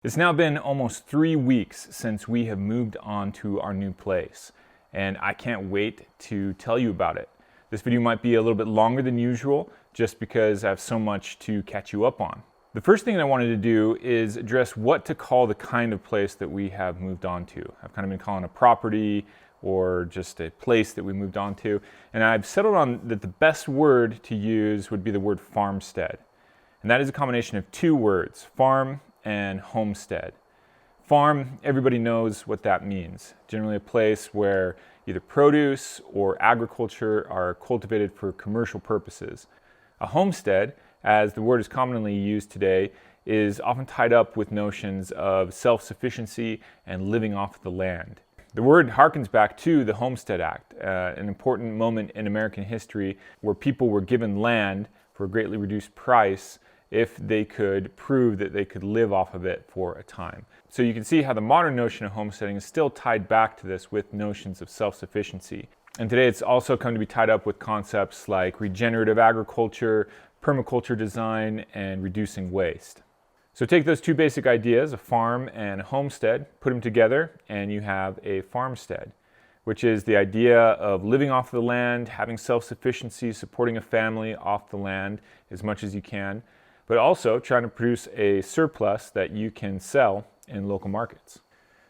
It's now been almost 3 weeks since we have moved on to our new place, and I can't wait to tell you about it. This video might be a little bit longer than usual just because I have so much to catch you up on. The first thing that I wanted to do is address what to call the kind of place that we have moved on to. I've kind of been calling a property or just a place that we moved on to, and I've settled on that the best word to use would be the word farmstead. And that is a combination of two words, farm and homestead. Farm, everybody knows what that means. Generally a place where either produce or agriculture are cultivated for commercial purposes. A homestead, as the word is commonly used today, is often tied up with notions of self-sufficiency and living off the land. The word harkens back to the Homestead Act, an important moment in American history where people were given land for a greatly reduced price if they could prove that they could live off of it for a time. So you can see how the modern notion of homesteading is still tied back to this with notions of self-sufficiency. And today it's also come to be tied up with concepts like regenerative agriculture, permaculture design, and reducing waste. So take those two basic ideas, a farm and a homestead, put them together, and you have a farmstead, which is the idea of living off the land, having self-sufficiency, supporting a family off the land as much as you can, but also trying to produce a surplus that you can sell in local markets.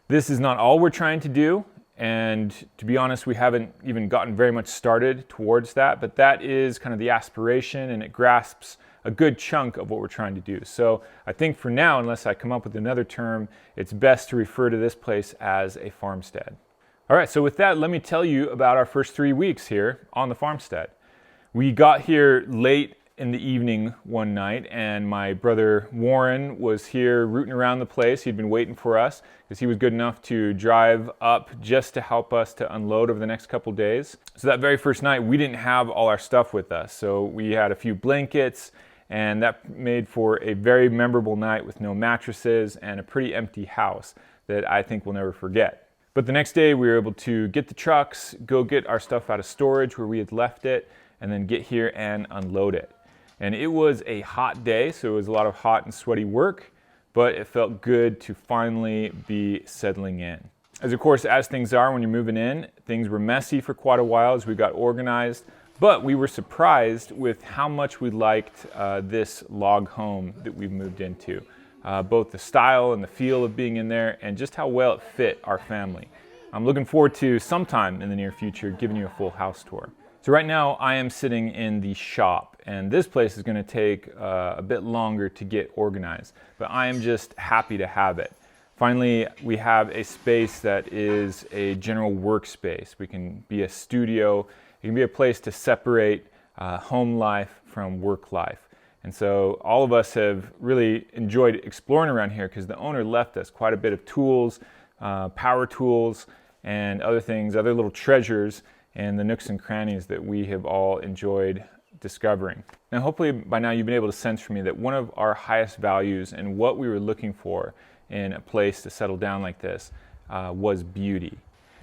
This is not all we're trying to do, and to be honest, we haven't even gotten very much started towards that, but that is kind of the aspiration, and it grasps a good chunk of what we're trying to do. So I think for now, unless I come up with another term, it's best to refer to this place as a farmstead. All right, so with that, let me tell you about our first 3 weeks here on the farmstead. We got here late in the evening one night, and my brother Warren was here rooting around the place. He'd been waiting for us because he was good enough to drive up just to help us to unload over the next couple days. So that very first night, we didn't have all our stuff with us. So we had a few blankets, and that made for a very memorable night with no mattresses and a pretty empty house that I think we'll never forget. But the next day, we were able to get the trucks, go get our stuff out of storage where we had left it, and then get here and unload it. And it was a hot day, so it was a lot of hot and sweaty work, but it felt good to finally be settling in. As of course, as things are when you're moving in, things were messy for quite a while as we got organized, but we were surprised with how much we liked this log home that we've moved into. Both the style and the feel of being in there, and just how well it fit our family. I'm looking forward to sometime in the near future giving you a full house tour. So right now I am sitting in the shop, and this place is going to take a bit longer to get organized, but I am just happy to have it. Finally, we have a space that is a general workspace. We can be a studio. It can be a place to separate home life from work life. And so all of us have really enjoyed exploring around here because the owner left us quite a bit of tools, power tools, and other things, other little treasures, and the nooks and crannies that we have all enjoyed discovering. Now hopefully by now you've been able to sense from me that one of our highest values and what we were looking for in a place to settle down like this was beauty.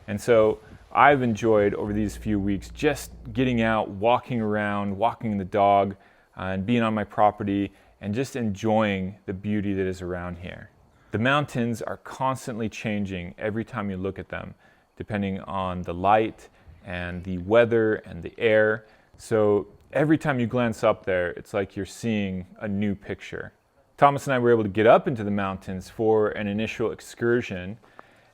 And so I've enjoyed over these few weeks just getting out, walking around, walking the dog, and being on my property and just enjoying the beauty that is around here. The mountains are constantly changing every time you look at them, depending on the light and the weather and the air. So every time you glance up there, it's like you're seeing a new picture. Thomas and I were able to get up into the mountains for an initial excursion,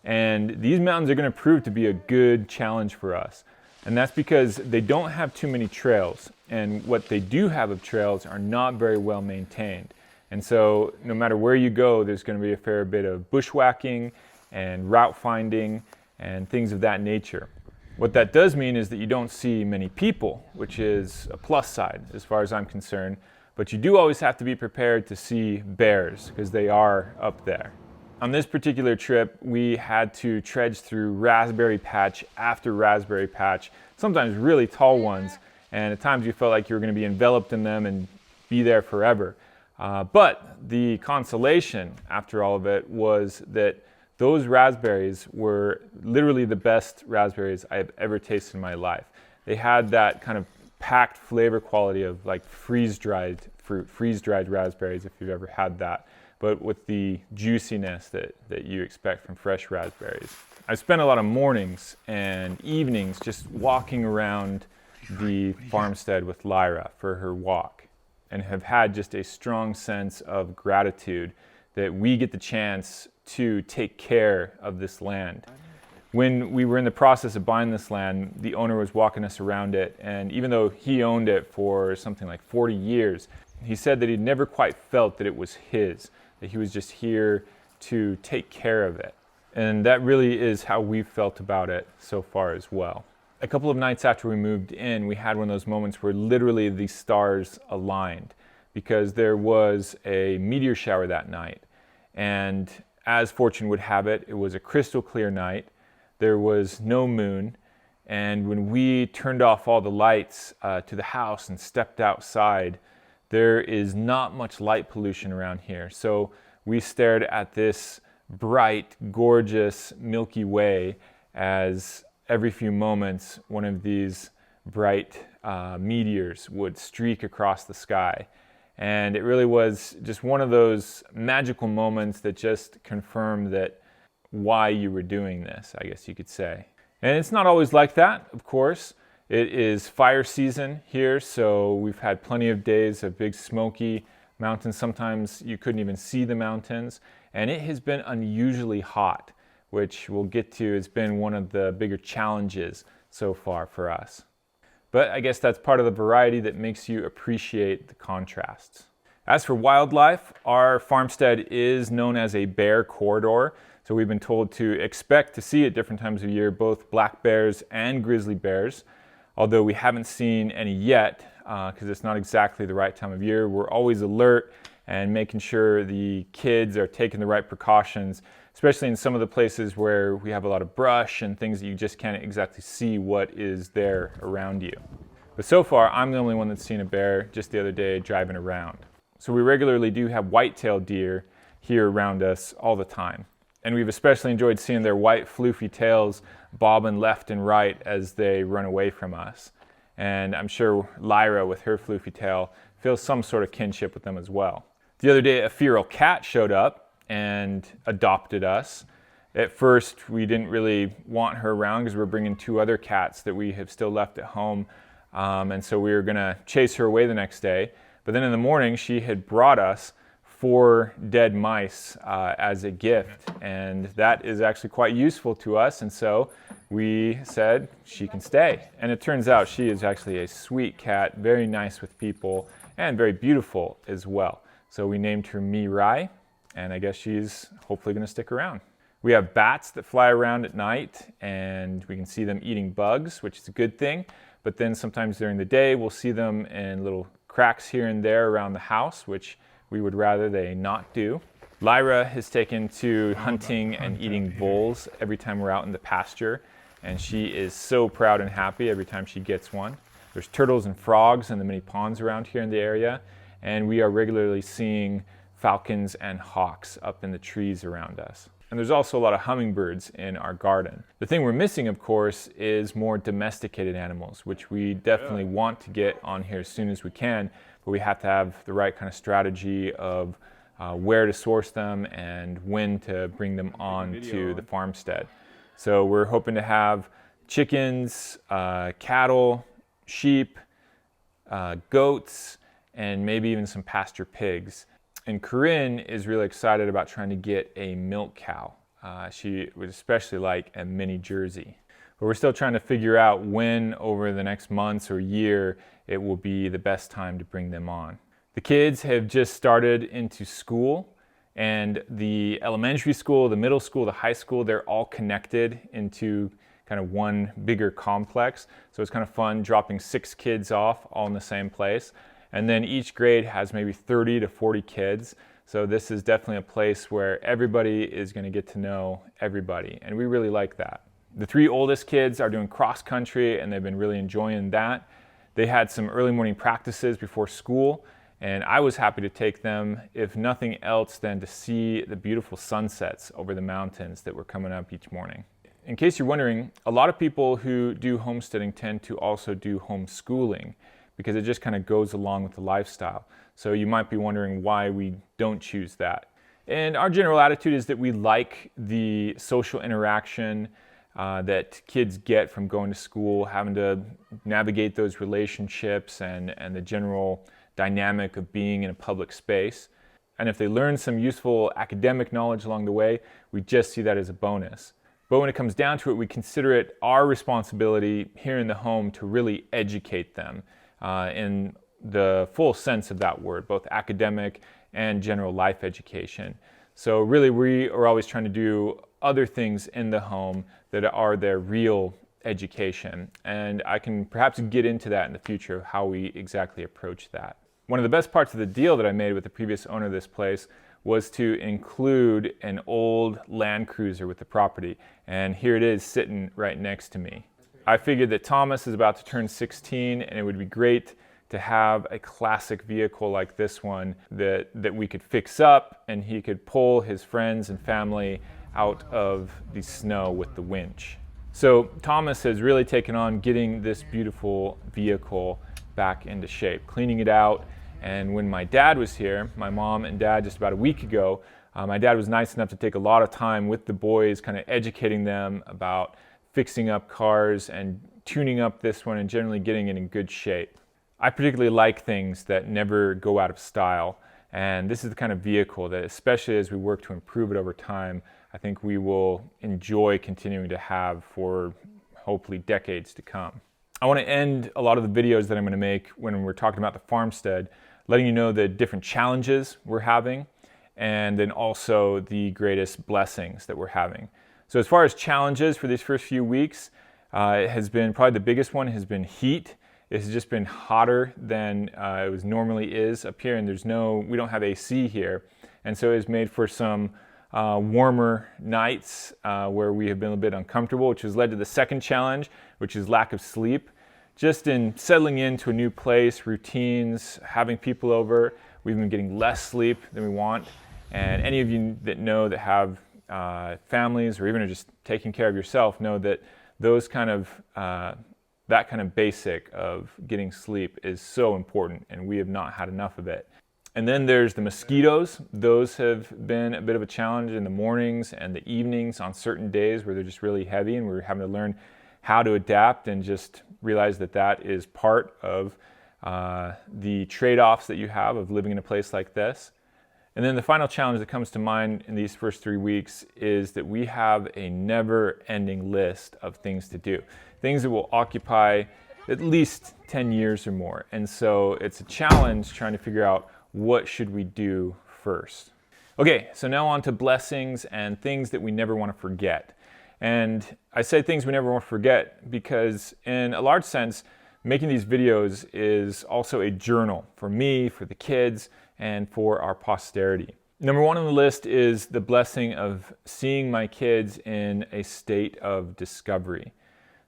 and these mountains are going to prove to be a good challenge for us. And that's because they don't have too many trails, and what they do have of trails are not very well maintained. And so no matter where you go, there's going to be a fair bit of bushwhacking and route finding and things of that nature. What that does mean is that you don't see many people, which is a plus side as far as I'm concerned, but you do always have to be prepared to see bears because they are up there. On this particular trip, we had to trudge through raspberry patch after raspberry patch, sometimes really tall ones, and at times you felt like you were going to be enveloped in them and be there forever. But the consolation after all of it was that those raspberries were literally the best raspberries I've ever tasted in my life. They had that kind of packed flavor quality of like freeze-dried fruit, freeze-dried raspberries if you've ever had that. but with the juiciness that you expect from fresh raspberries. I spent a lot of mornings and evenings just walking around the farmstead with Lyra for her walk, and have had just a strong sense of gratitude that we get the chance to take care of this land. When we were in the process of buying this land, the owner was walking us around it, and even though he owned it for something like 40 years, he said that he'd never quite felt that it was his, that he was just here to take care of it. And that really is how we've felt about it so far as well. A couple of nights after we moved in, we had one of those moments where literally the stars aligned, because there was a meteor shower that night. And as fortune would have it, it was a crystal clear night. There was no moon. And when we turned off all the lights to the house and stepped outside, there is not much light pollution around here. So we stared at this bright, gorgeous Milky Way as every few moments one of these bright meteors would streak across the sky. And it really was just one of those magical moments that just confirmed that why you were doing this, I guess you could say. And it's not always like that, of course. It is fire season here, so we've had plenty of days of big smoky mountains. Sometimes you couldn't even see the mountains. And it has been unusually hot, which we'll get to. It's been one of the bigger challenges so far for us. But I guess that's part of the variety that makes you appreciate the contrasts. As for wildlife, our farmstead is known as a bear corridor. So we've been told to expect to see at different times of year both black bears and grizzly bears. Although we haven't seen any yet, because it's not exactly the right time of year. We're always alert and making sure the kids are taking the right precautions, especially in some of the places where we have a lot of brush and things that you just can't exactly see what is there around you. But so far, I'm the only one that's seen a bear just the other day driving around. So we regularly do have white-tailed deer here around us all the time. And we've especially enjoyed seeing their white floofy tails bobbing left and right as they run away from us. And I'm sure Lyra, with her floofy tail, feels some sort of kinship with them as well. The other day, a feral cat showed up and adopted us. At first, we didn't really want her around because we're bringing two other cats that we have still left at home. And so we were going to chase her away the next day. But then in the morning, she had brought us 4 dead mice as a gift. And that is actually quite useful to us. And so we said she can stay. And it turns out she is actually a sweet cat, very nice with people, and very beautiful as well. So we named her Mirai, and I guess she's hopefully going to stick around. We have bats that fly around at night, and we can see them eating bugs, which is a good thing. But then sometimes during the day, we'll see them in little cracks here and there around the house, which we would rather they not do. Lyra has taken to hunting and eating voles every time we're out in the pasture, and she is so proud and happy every time she gets one. There's turtles and frogs in the many ponds around here in the area, and we are regularly seeing falcons and hawks up in the trees around us. And there's also a lot of hummingbirds in our garden. The thing we're missing, of course, is more domesticated animals, which we definitely want to get on here as soon as we can, but we have to have the right kind of strategy of where to source them and when to bring them on to the farmstead. So we're hoping to have chickens, cattle, sheep, goats, and maybe even some pasture pigs. And Corinne is really excited about trying to get a milk cow. She would especially like a mini Jersey. But we're still trying to figure out when over the next months or year it will be the best time to bring them on. The kids have just started into school, and the elementary school, the middle school, the high school, they're all connected into kind of one bigger complex. So it's kind of fun dropping 6 kids off all in the same place. And then each grade has maybe 30 to 40 kids. So this is definitely a place where everybody is going to get to know everybody. And we really like that. The 3 oldest kids are doing cross country, and they've been really enjoying that. They had some early morning practices before school, and I was happy to take them, if nothing else, than to see the beautiful sunsets over the mountains that were coming up each morning. In case you're wondering, a lot of people who do homesteading tend to also do homeschooling, because it just kind of goes along with the lifestyle. So you might be wondering why we don't choose that. And our general attitude is that we like the social interaction that kids get from going to school, having to navigate those relationships and the general dynamic of being in a public space. And if they learn some useful academic knowledge along the way, we just see that as a bonus. But when it comes down to it, we consider it our responsibility here in the home to really educate them in the full sense of that word, both academic and general life education. So really we are always trying to do other things in the home that are their real education. And I can perhaps get into that in the future, how we exactly approach that. One of the best parts of the deal that I made with the previous owner of this place was to include an old Land Cruiser with the property. And here it is sitting right next to me. I figured that Thomas is about to turn 16 and it would be great to have a classic vehicle like this one that we could fix up and he could pull his friends and family out of the snow with the winch. So Thomas has really taken on getting this beautiful vehicle back into shape, cleaning it out. And when my dad was here, my mom and dad, just about a week ago, my dad was nice enough to take a lot of time with the boys, kind of educating them about fixing up cars and tuning up this one and generally getting it in good shape. I particularly like things that never go out of style, and this is the kind of vehicle that, especially as we work to improve it over time, I think we will enjoy continuing to have for hopefully decades to come. I want to end a lot of the videos that I'm going to make when we're talking about the farmstead, letting you know the different challenges we're having and then also the greatest blessings that we're having. So as far as challenges for these first few weeks, it has been probably the biggest one has been heat. It has just been hotter than it normally is up here, and we don't have AC here. And so it's made for some warmer nights where we have been a bit uncomfortable, which has led to the second challenge, which is lack of sleep. Just in settling into a new place, routines, having people over, we've been getting less sleep than we want. And any of you that know that have families or even are just taking care of yourself know that those kind of that kind of basic of getting sleep is so important, and we have not had enough of it. And then there's the mosquitoes. Those have been a bit of a challenge in the mornings and the evenings on certain days where they're just really heavy, and we're having to learn how to adapt and just realize that that is part of the trade-offs that you have of living in a place like this. And then the final challenge that comes to mind in these first 3 weeks is that we have a never-ending list of things to do, things that will occupy at least 10 years or more. And so it's a challenge trying to figure out what should we do first. Okay, so now on to blessings and things that we never want to forget. And I say things we never want to forget because in a large sense, making these videos is also a journal for me, for the kids, and for our posterity. Number one on the list is the blessing of seeing my kids in a state of discovery.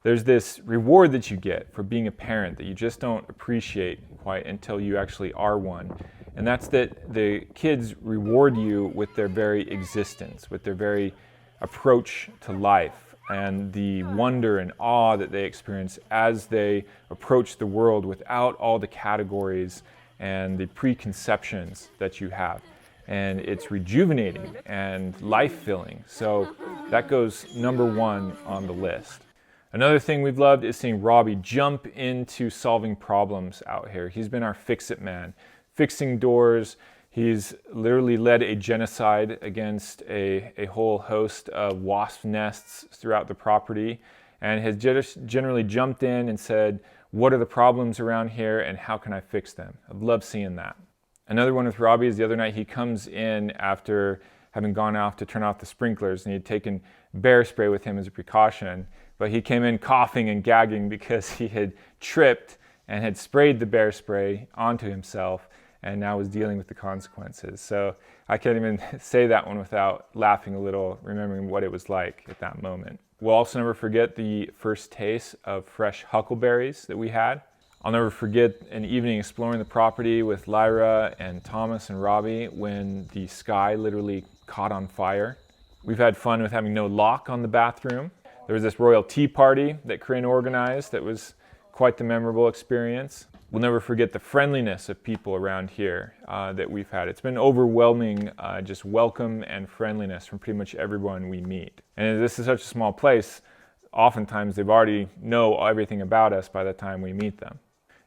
There's this reward that you get for being a parent that you just don't appreciate quite until you actually are one. And that's that the kids reward you with their very existence, with their very approach to life, and the wonder and awe that they experience as they approach the world without all the categories and the preconceptions that you have. And it's rejuvenating and life-filling. So that goes number one on the list. Another thing we've loved is seeing Robbie jump into solving problems out here. He's been our fix-it man, fixing doors. He's literally led a genocide against a whole host of wasp nests throughout the property, and has just generally jumped in and said, what are the problems around here and how can I fix them? I've loved seeing that. Another one with Robbie is the other night he comes in after having gone off to turn off the sprinklers, and he had taken bear spray with him as a precaution, but he came in coughing and gagging because he had tripped and had sprayed the bear spray onto himself and now was dealing with the consequences. So I can't even say that one without laughing a little, remembering what it was like at that moment. We'll also never forget the first taste of fresh huckleberries that we had. I'll never forget an evening exploring the property with Lyra and Thomas and Robbie when the sky literally caught on fire. We've had fun with having no lock on the bathroom. There was this royal tea party that Corinne organized that was quite the memorable experience. We'll never forget the friendliness of people around here that we've had. It's been overwhelming, just welcome and friendliness from pretty much everyone we meet. And this is such a small place, oftentimes they've already know everything about us by the time we meet them.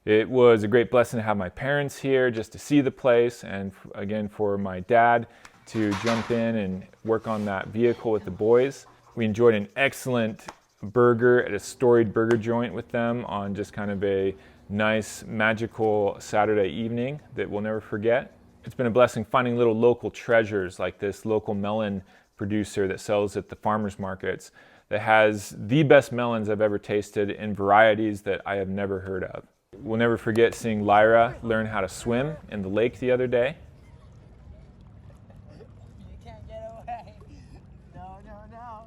It was a great blessing to have my parents here just to see the place, and again for my dad to jump in and work on that vehicle with the boys. We enjoyed an excellent burger at a storied burger joint with them on just kind of a nice magical Saturday evening that we'll never forget. It's been a blessing finding little local treasures like this local melon producer that sells at the farmers markets that has the best melons I've ever tasted in varieties that I have never heard of. We'll never forget seeing Lyra learn how to swim in the lake the other day. You can't get away. No, no, no.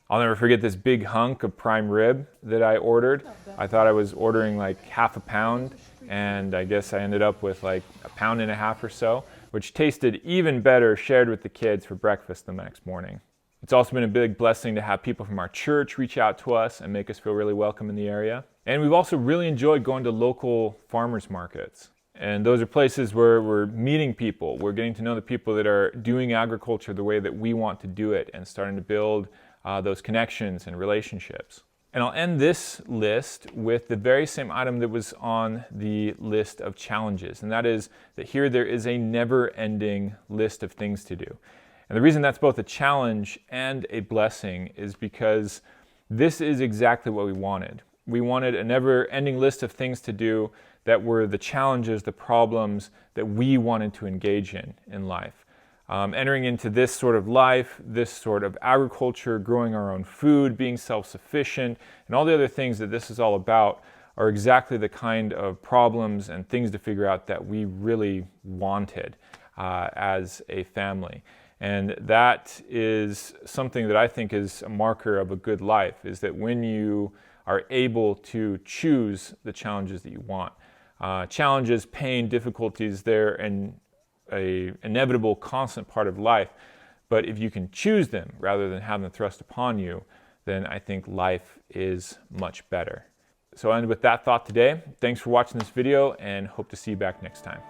I'll never forget this big hunk of prime rib that I ordered. I thought I was ordering like half a pound, and I guess I ended up with like a pound and a half or so, which tasted even better shared with the kids for breakfast the next morning. It's also been a big blessing to have people from our church reach out to us and make us feel really welcome in the area. And we've also really enjoyed going to local farmers markets. And those are places where we're meeting people. We're getting to know the people that are doing agriculture the way that we want to do it and starting to build those connections and relationships. And I'll end this list with the very same item that was on the list of challenges. And that is that here there is a never-ending list of things to do. And the reason that's both a challenge and a blessing is because this is exactly what we wanted. We wanted a never-ending list of things to do that were the challenges, the problems that we wanted to engage in life. Entering into this sort of life, this sort of agriculture, growing our own food, being self-sufficient, and all the other things that this is all about are exactly the kind of problems and things to figure out that we really wanted as a family. And that is something that I think is a marker of a good life, is that when you are able to choose the challenges that you want. Challenges, pain, difficulties, they're an inevitable, constant part of life. But if you can choose them rather than have them thrust upon you, then I think life is much better. So I'll end with that thought today. Thanks for watching this video and hope to see you back next time.